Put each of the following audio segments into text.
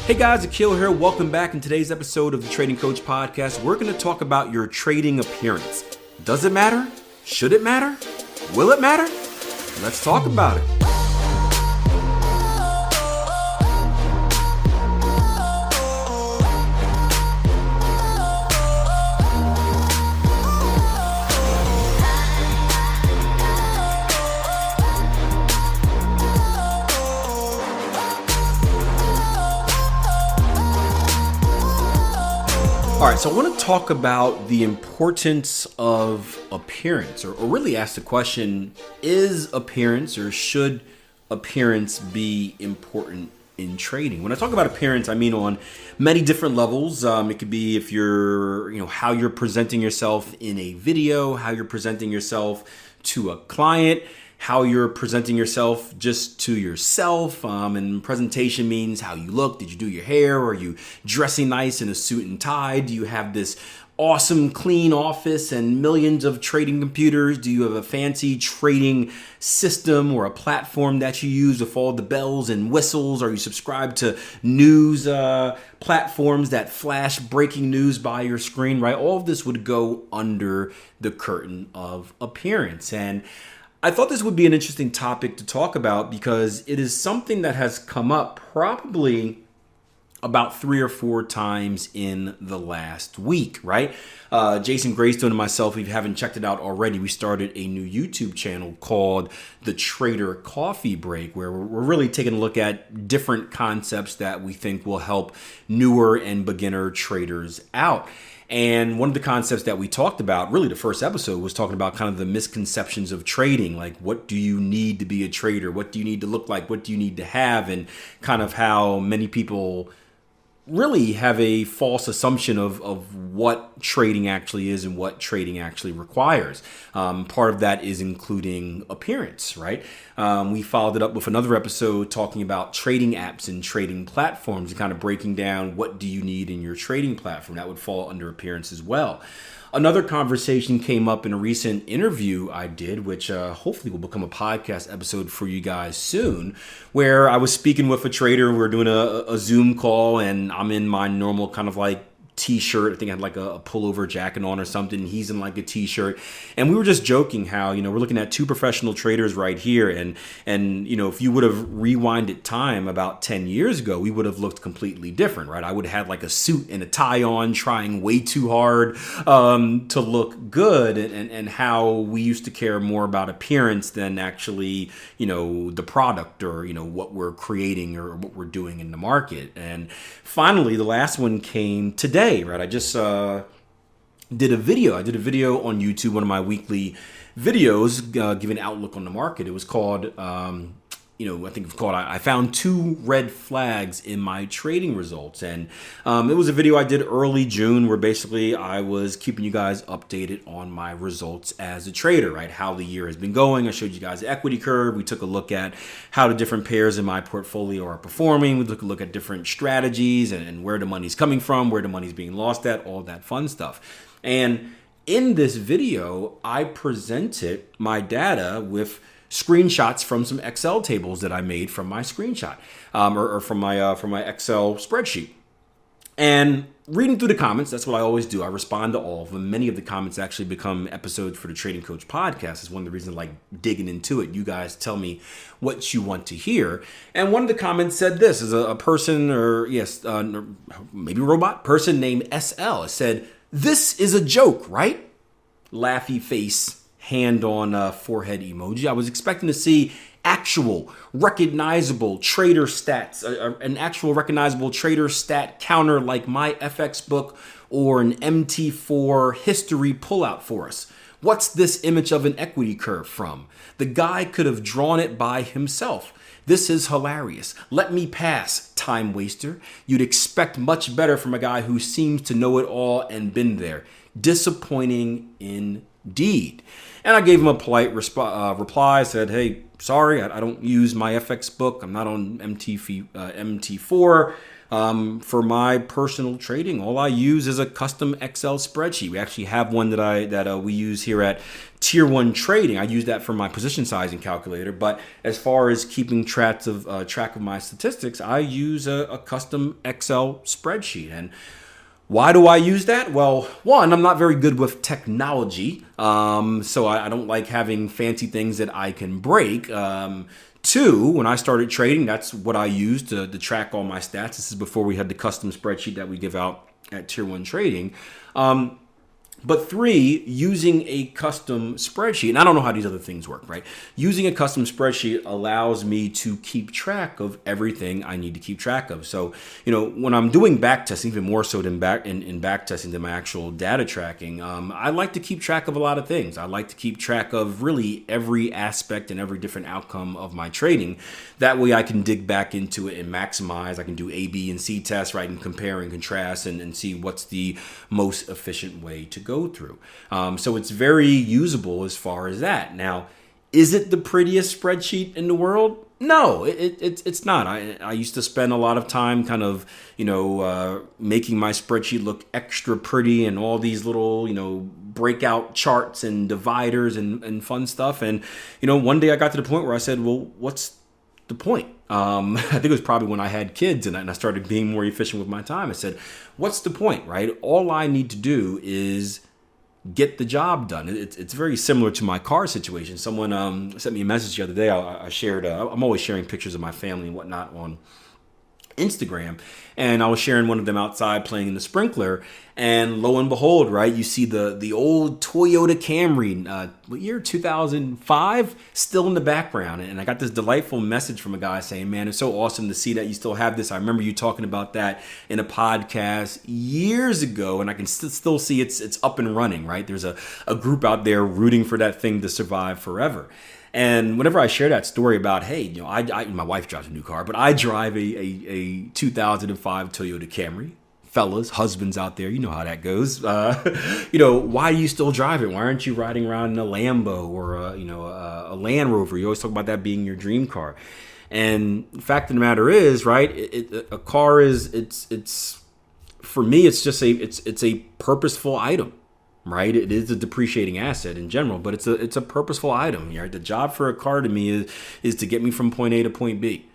Hey guys, Akil here. Welcome back. In today's episode of the Trading Coach Podcast, we're going to talk about your trading appearance. Does it matter? Should it matter? Will it matter? Let's talk about it. All right, so I want to talk about the importance of appearance, or really ask the question, is appearance or should appearance be important in trading? When I talk about appearance, I mean on many different levels. It could be if you're, how you're presenting yourself in a video, how you're presenting yourself to a client, how you're presenting yourself just to yourself. And presentation means how you look. Did you do your hair? Are you dressing nice in a suit and tie? Do you have this awesome clean office and millions of trading computers? Do you have a fancy trading system or a platform that you use with all the bells and whistles? Are you subscribed to news platforms that flash breaking news by your screen, right? All of this would go under the curtain of appearance. And I thought this would be an interesting topic to talk about because it is something that has come up probably about 3 or 4 times in the last week, right? Jason Greystone and myself, if you haven't checked it out already, we started a new YouTube channel called The Trader Coffee Break, where we're really taking a look at different concepts that we think will help newer and beginner traders out. And one of the concepts that we talked about, really the first episode, was talking about kind of the misconceptions of trading. Like, what do you need to be a trader? What do you need to look like? What do you need to have? And kind of how many people really have a false assumption of what trading actually is and what trading actually requires. Part of that is including appearance, right? We followed it up with another episode talking about trading apps and trading platforms and kind of breaking down what do you need in your trading platform. That would fall under appearance as well. Another conversation came up in a recent interview I did, which hopefully will become a podcast episode for you guys soon, where I was speaking with a trader. We were doing a Zoom call, and I'm in my normal kind of like t-shirt. I think I had like a pullover jacket on or something. He's in like a t-shirt. And we were just joking how, we're looking at 2 professional traders right here. And if you would have rewinded time about 10 years ago, we would have looked completely different, right? I would have had like a suit and a tie on, trying way too hard to look good, and how we used to care more about appearance than actually, the product or, what we're creating or what we're doing in the market. And finally, the last one came today. Right, I just did a video. I did a video on YouTube, one of my weekly videos, giving an outlook on the market. It was called, I think it's called, I found 2 red flags in my trading results. And it was a video I did early June where basically I was keeping you guys updated on my results as a trader, right? How the year has been going. I showed you guys the equity curve. We took a look at how the different pairs in my portfolio are performing. We took a look at different strategies and where the money's coming from, where the money's being lost at, all that fun stuff. And in this video, I presented my data with screenshots from some Excel tables that I made from my screenshot or from my Excel spreadsheet. And reading through the comments, that's what I always do. I respond to all of them. Many of the comments actually become episodes for the Trading Coach Podcast. It's one of the reasons I like digging into it. You guys tell me what you want to hear. And one of the comments said this is a person, or maybe a robot person named SL. It said, "This is a joke, right?" Laughy face, hand on forehead emoji. I was expecting to see actual recognizable trader stats, an actual recognizable trader stat counter like my FX book or an MT4 history pullout for us. What's this image of an equity curve from? The guy could have drawn it by himself. This is hilarious. Let me pass, time waster. You'd expect much better from a guy who seems to know it all and been there. Disappointing indeed. And I gave him a polite reply. I said, hey, sorry, I don't use my FX book. I'm not on MT4. For my personal trading, all I use is a custom Excel spreadsheet. We actually have one that we use here at Tier 1 Trading. I use that for my position sizing calculator. But as far as keeping track of my statistics, I use a custom Excel spreadsheet. And why do I use that? Well, one, I'm not very good with technology, so I don't like having fancy things that I can break. Two, when I started trading, that's what I used to track all my stats. This is before we had the custom spreadsheet that we give out at Tier 1 Trading. But three, using a custom spreadsheet, and I don't know how these other things work, right? Using a custom spreadsheet allows me to keep track of everything I need to keep track of. So, when I'm doing back testing, even more so than back testing than my actual data tracking, I like to keep track of a lot of things. I like to keep track of really every aspect and every different outcome of my trading. That way I can dig back into it and maximize. I can do A, B, and C tests, right, and compare and contrast and see what's the most efficient way to go through. So it's very usable as far as that. Now, is it the prettiest spreadsheet in the world? No, it's not. I used to spend a lot of time kind of, making my spreadsheet look extra pretty and all these little, breakout charts and dividers and fun stuff. And, one day I got to the point where I said, well, what's the point? I think it was probably when I had kids and I started being more efficient with my time. I said, what's the point, right? All I need to do is get the job done. It's very similar to my car situation. Someone sent me a message the other day. I shared, I'm always sharing pictures of my family and whatnot on Instagram, and I was sharing one of them outside playing in the sprinkler, and lo and behold, right, you see the old Toyota Camry, what year, 2005, still in the background. And I got this delightful message from a guy saying, man, it's so awesome to see that you still have this. I remember you talking about that in a podcast years ago, and I can still see it's up and running, right? There's a group out there rooting for that thing to survive forever. And whenever I share that story about, hey, my wife drives a new car, but I drive a 2005 Toyota Camry. Fellas, husbands out there, you know how that goes. Why do you still drive it? Why aren't you riding around in a Lambo or a Land Rover? You always talk about that being your dream car. And the fact of the matter is, right, a car it's for me, it's just it's a purposeful item. Right, it is a depreciating asset in general, but it's a purposeful item. Right? The job for a car to me is to get me from point A to point B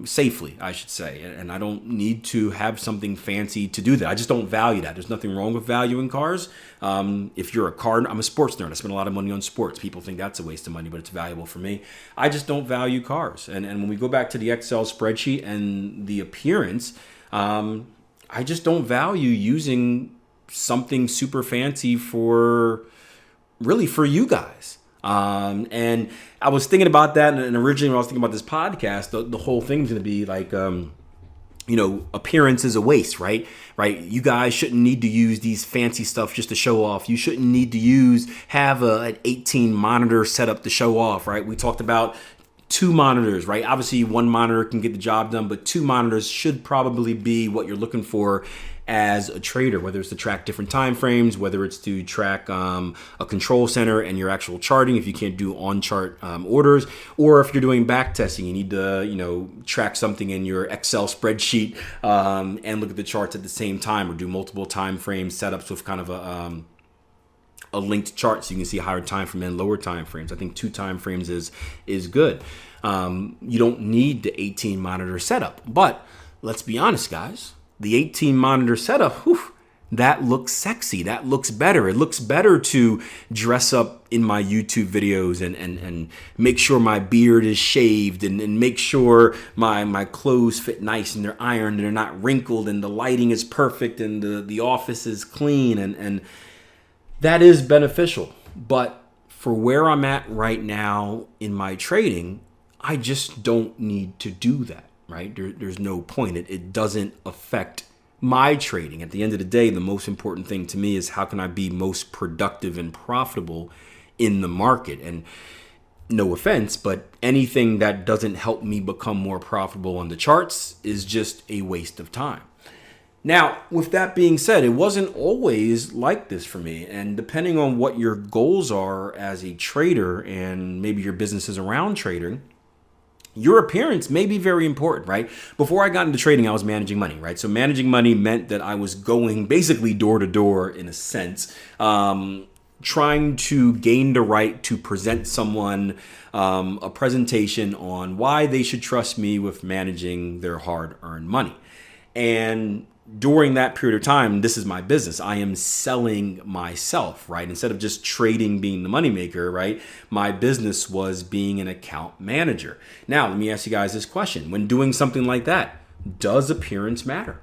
safely, I should say, and I don't need to have something fancy to do that. I just don't value that. There's nothing wrong with valuing cars. If you're I'm a sports nerd. I spend a lot of money on sports. People think that's a waste of money, but it's valuable for me. I just don't value cars. And when we go back to the Excel spreadsheet and the appearance, I just don't value using something super fancy for you guys. And I was thinking about that, and originally when I was thinking about this podcast, the whole thing's going to be like, appearance is a waste, right? Right. You guys shouldn't need to use these fancy stuff just to show off. You shouldn't need to have an 18 monitor setup to show off, right? We talked about 2 monitors, right? Obviously, 1 monitor can get the job done, but 2 monitors should probably be what you're looking for as a trader, whether it's to track different time frames, whether it's to track a control center and your actual charting if you can't do on-chart orders, or if you're doing back testing, you need to track something in your Excel spreadsheet and look at the charts at the same time, or do multiple time frame setups with kind of a linked chart so you can see higher time frame and lower time frames. I think 2 time frames is good. You don't need the 18 monitor setup, but let's be honest, guys. The 18 monitor setup, that looks sexy. That looks better. It looks better to dress up in my YouTube videos and make sure my beard is shaved and make sure my clothes fit nice and they're ironed and they're not wrinkled and the lighting is perfect and the office is clean and that is beneficial. But for where I'm at right now in my trading, I just don't need to do that. Right? There's no point. It doesn't affect my trading. At the end of the day, the most important thing to me is how can I be most productive and profitable in the market? And no offense, but anything that doesn't help me become more profitable on the charts is just a waste of time. Now, with that being said, it wasn't always like this for me. And depending on what your goals are as a trader and maybe your business is around trading, your appearance may be very important, right? Before I got into trading, I was managing money, right? So managing money meant that I was going basically door to door in a sense, trying to gain the right to present someone a presentation on why they should trust me with managing their hard-earned money. And during that period of time, this is my business. I am selling myself, right? Instead of just trading being the moneymaker, right? My business was being an account manager. Now, let me ask you guys this question. When doing something like that, does appearance matter?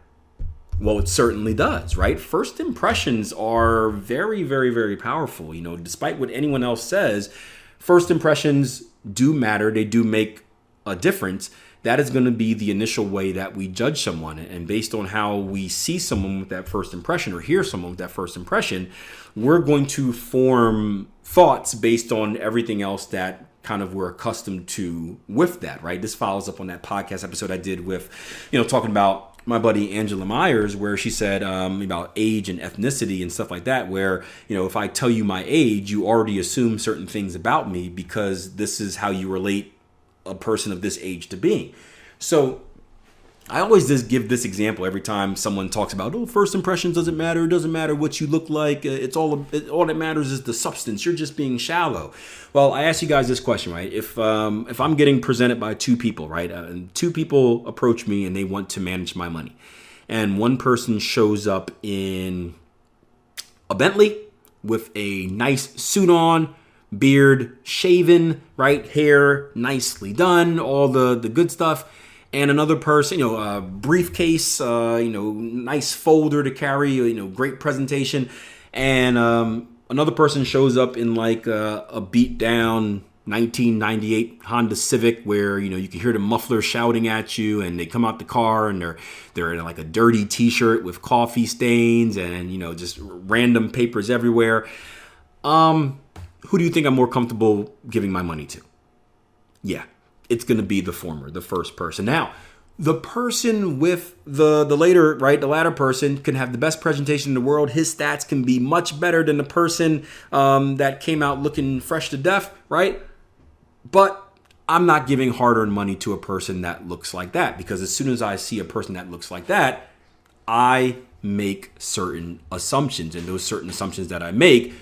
Well, it certainly does, right? First impressions are very, very, very powerful. You know, despite what anyone else says, first impressions do matter. They do make a difference. That is going to be the initial way that we judge someone. And based on how we see someone with that first impression or hear someone with that first impression, we're going to form thoughts based on everything else that kind of we're accustomed to with that, right? This follows up on that podcast episode I did with, talking about my buddy Angela Myers, where she said about age and ethnicity and stuff like that, where, if I tell you my age, you already assume certain things about me because this is how you relate a person of this age to being. So I always just give this example every time someone talks about, first impressions doesn't matter. It doesn't matter what you look like. All that matters is the substance. You're just being shallow. Well, I ask you guys this question, right? If I'm getting presented by two people, right? And two people approach me and they want to manage my money. And one person shows up in a Bentley with a nice suit on, beard shaven, right? Hair nicely done, all the good stuff. And another person, a briefcase, nice folder to carry, great presentation. And another person shows up in like a beat down 1998 Honda Civic where, you can hear the muffler shouting at you, and they come out the car and they're in like a dirty t-shirt with coffee stains and, just random papers everywhere. Who do you think I'm more comfortable giving my money to? Yeah. It's going to be the former, the first person. Now, the person with the latter person can have the best presentation in the world. His stats can be much better than the person that came out looking fresh to death, right? But I'm not giving hard-earned money to a person that looks like that, because as soon as I see a person that looks like that, I make certain assumptions, and those certain assumptions that I make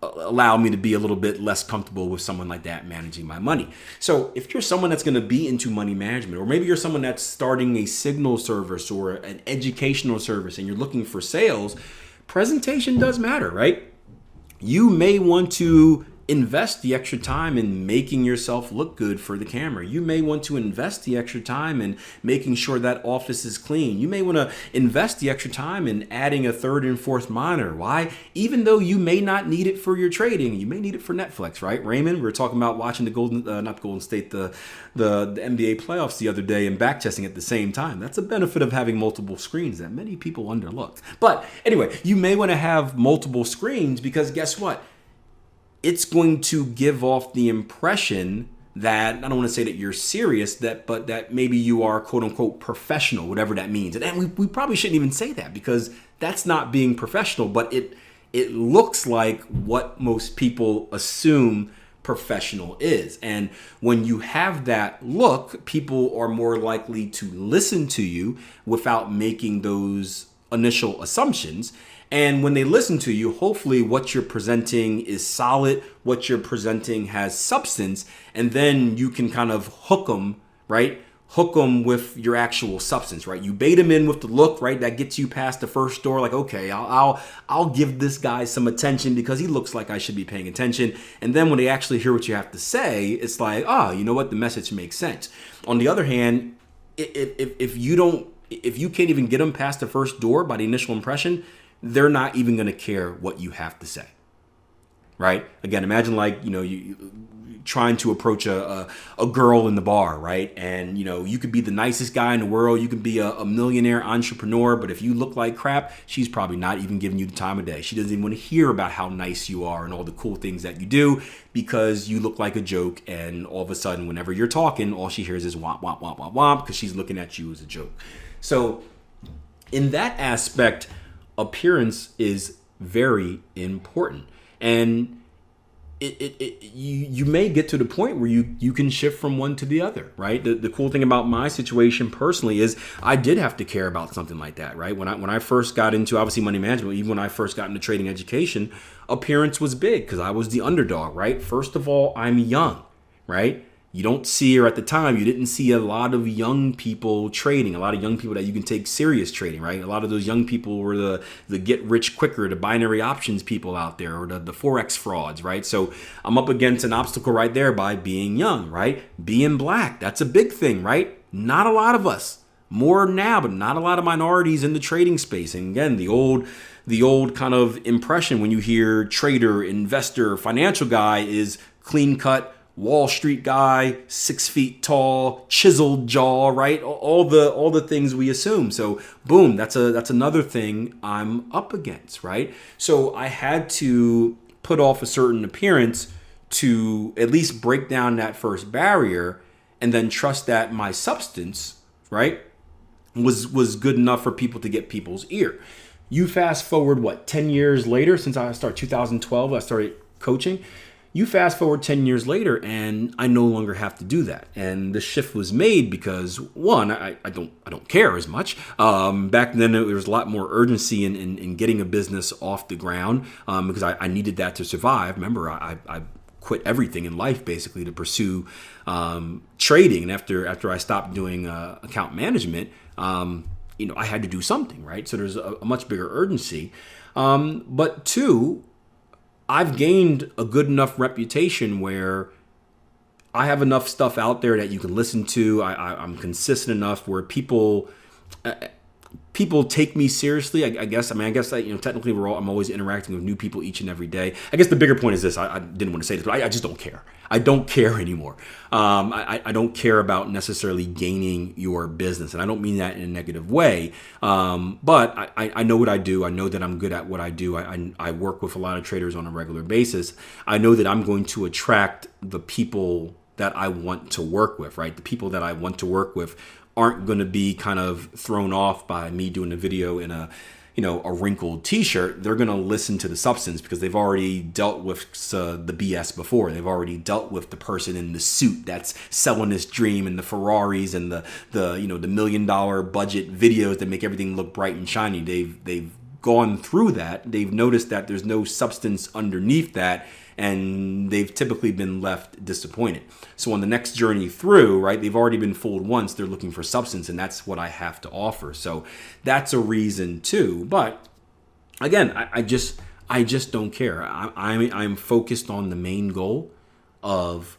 allow me to be a little bit less comfortable with someone like that managing my money. So if you're someone that's going to be into money management, or maybe you're someone that's starting a signal service or an educational service and you're looking for sales, presentation does matter, right? You may want to invest the extra time in making yourself look good for the camera. You may want to invest the extra time in making sure that office is clean. You may want to invest the extra time in adding a third and fourth monitor. Why? Even though you may not need it for your trading, you may need it for Netflix, right? Raymond, we were talking about watching the Golden State, the NBA playoffs the other day and backtesting at the same time. That's a benefit of having multiple screens that many people underlooked. But anyway, you may want to have multiple screens because guess what? It's going to give off the impression that, I don't want to say that you're serious, but that maybe you are quote unquote professional, whatever that means. And we probably shouldn't even say that, because that's not being professional, but it looks like what most people assume professional is. And when you have that look, people are more likely to listen to you without making those initial assumptions. And when they listen to you, hopefully what you're presenting is solid, what you're presenting has substance, and then you can kind of hook them, right? Hook them with your actual substance, right? You bait them in with the look, right? That gets you past the first door. Like, okay, I'll give this guy some attention because he looks like I should be paying attention. And then when they actually hear what you have to say, it's like, you know what? The message makes sense. On the other hand, if you can't even get them past the first door by the initial impression, they're not even going to care what you have to say, right? Again, imagine like, you trying to approach a girl in the bar, right? And, you could be the nicest guy in the world. You could be a millionaire entrepreneur, but if you look like crap, she's probably not even giving you the time of day. She doesn't even want to hear about how nice you are and all the cool things that you do because you look like a joke. And all of a sudden, whenever you're talking, all she hears is womp, womp, womp, womp, womp, because she's looking at you as a joke. So in that aspect, appearance is very important. And you may get to the point where you can shift from one to the other, right? The cool thing about my situation personally is I did have to care about something like that, right? When I first got into, obviously, money management, even when I first got into trading education, appearance was big because I was the underdog, right? First of all, I'm young, right? You don't see, or at the time, you didn't see a lot of young people trading, a lot of young people that you can take serious trading, right? A lot of those young people were the get rich quicker, the binary options people out there, or the Forex frauds, right? So I'm up against an obstacle right there by being young, right? Being black, that's a big thing, right? Not a lot of us, more now, but not a lot of minorities in the trading space. And again, the old kind of impression when you hear trader, investor, financial guy is clean cut, Wall Street guy, 6 feet tall, chiseled jaw, right? All the things we assume. So boom, that's another thing I'm up against, right? So I had to put off a certain appearance to at least break down that first barrier, and then trust that my substance, right, was good enough for people to get people's ear. You fast forward 10 years later, since I started 2012, I started coaching. You fast forward 10 years later, and I no longer have to do that. And the shift was made because, one, I don't care as much. Back then, there was a lot more urgency in getting a business off the ground because I needed that to survive. Remember, I quit everything in life basically to pursue trading. And after I stopped doing account management, I had to do something, right? So there's a much bigger urgency. But two, I've gained a good enough reputation where I have enough stuff out there that you can listen to. I'm consistent enough where people take me seriously. I guess technically I'm always interacting with new people each and every day. I guess the bigger point is this. I didn't want to say this, but I just don't care. I don't care anymore. I don't care about necessarily gaining your business. And I don't mean that in a negative way. But I know what I do. I know that I'm good at what I do. I work with a lot of traders on a regular basis. I know that I'm going to attract the people that I want to work with, right? The people that I want to work with aren't going to be kind of thrown off by me doing a video in a wrinkled t-shirt. They're going to listen to the substance because they've already dealt with the BS before. They've already dealt with the person in the suit that's selling this dream and the Ferraris and the $1 million budget videos that make everything look bright and shiny. They've gone through that. They've noticed that there's no substance underneath that, and they've typically been left disappointed. So on the next journey through, right, they've already been fooled once. They're looking for substance, and that's what I have to offer. So that's a reason too. But again, I just don't care. I'm focused on the main goal of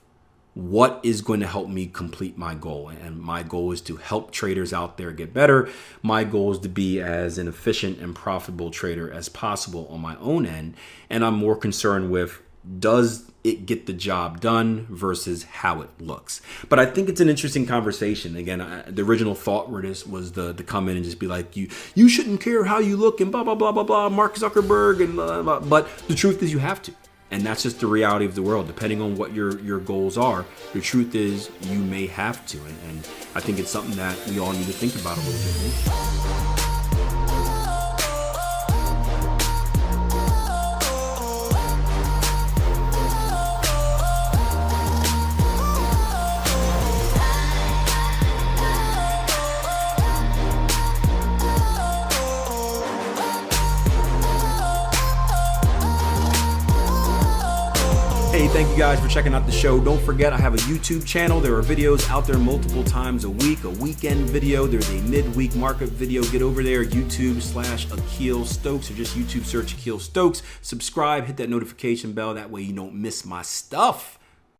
what is going to help me complete my goal. And my goal is to help traders out there get better. My goal is to be as an efficient and profitable trader as possible on my own end. And I'm more concerned with, does it get the job done versus how it looks? But I think it's an interesting conversation. Again, the original thought was to come in and just be like, you shouldn't care how you look and blah, blah, blah, blah, blah, Mark Zuckerberg and blah, blah. But the truth is you have to. And that's just the reality of the world. Depending on what your goals are, the truth is you may have to. And I think it's something that we all need to think about a little bit more. Hey, thank you guys for checking out the show. Don't forget, I have a YouTube channel. There are videos out there multiple times a week, a weekend video. There's a midweek market video. Get over there, YouTube/Akil Stokes, or just YouTube search Akil Stokes. Subscribe, hit that notification bell. That way you don't miss my stuff.